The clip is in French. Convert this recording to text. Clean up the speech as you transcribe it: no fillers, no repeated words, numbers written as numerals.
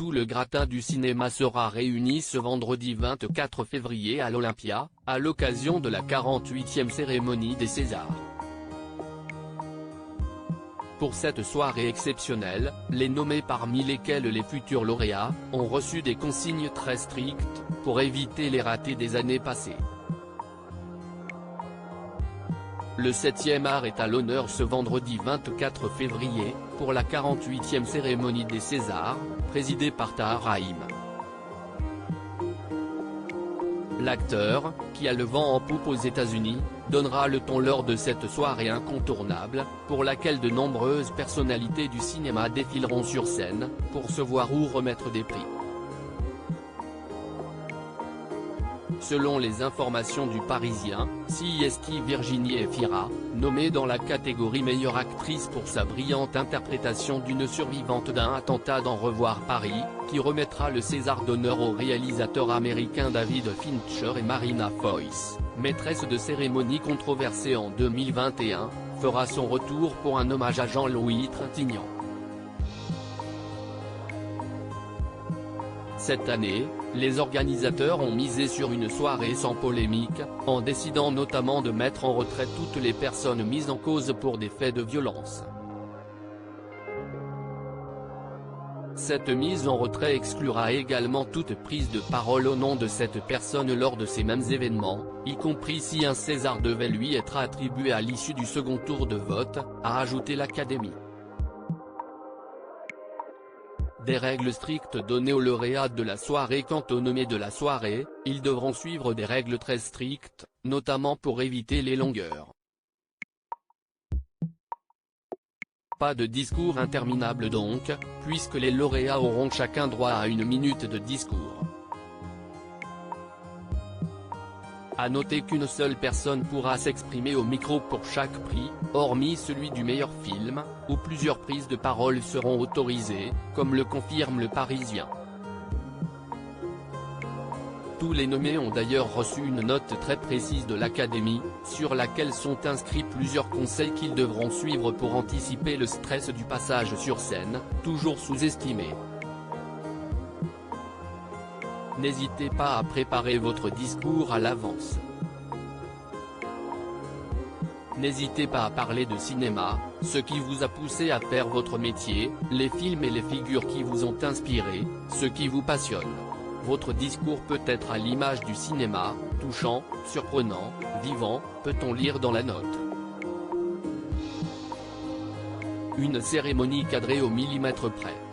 tout le gratin du cinéma sera réuni ce vendredi 24 février à l'Olympia, à l'occasion de la 48e cérémonie des Césars. Pour cette soirée exceptionnelle, les nommés parmi lesquels les futurs lauréats, ont reçu des consignes très strictes, pour éviter les ratés des années passées. Le 7e art est à l'honneur ce vendredi 24 février, pour la 48e cérémonie des Césars, présidée par Tahar Rahim. L'acteur, qui a le vent en poupe aux États-Unis, donnera le ton lors de cette soirée incontournable, pour laquelle de nombreuses personnalités du cinéma défileront sur scène, pour se voir ou remettre des prix. Selon les informations du Parisien, CST Virginie Efira, nommée dans la catégorie meilleure actrice pour sa brillante interprétation d'une survivante d'un attentat dans Revoir Paris, qui remettra le César d'honneur aux réalisateurs américains David Fincher et Marina Foïs, maîtresse de cérémonie controversée en 2021, fera son retour pour un hommage à Jean-Louis Trintignant. Cette année, les organisateurs ont misé sur une soirée sans polémique, en décidant notamment de mettre en retrait toutes les personnes mises en cause pour des faits de violence. Cette mise en retrait exclura également toute prise de parole au nom de cette personne lors de ces mêmes événements, y compris si un César devait lui être attribué à l'issue du second tour de vote, a ajouté l'Académie. Des règles strictes données aux lauréats de la soirée. Quant aux nommés de la soirée, ils devront suivre des règles très strictes, notamment pour éviter les longueurs. Pas de discours interminable donc, puisque les lauréats auront chacun droit à 1 minute de discours. À noter qu'une seule personne pourra s'exprimer au micro pour chaque prix, hormis celui du meilleur film, où plusieurs prises de parole seront autorisées, comme le confirme le Parisien. Tous les nommés ont d'ailleurs reçu une note très précise de l'Académie, sur laquelle sont inscrits plusieurs conseils qu'ils devront suivre pour anticiper le stress du passage sur scène, toujours sous-estimé. N'hésitez pas à préparer votre discours à l'avance. N'hésitez pas à parler de cinéma, ce qui vous a poussé à faire votre métier, les films et les figures qui vous ont inspiré, ce qui vous passionne. Votre discours peut être à l'image du cinéma, touchant, surprenant, vivant, peut-on lire dans la note. Une cérémonie cadrée au millimètre près.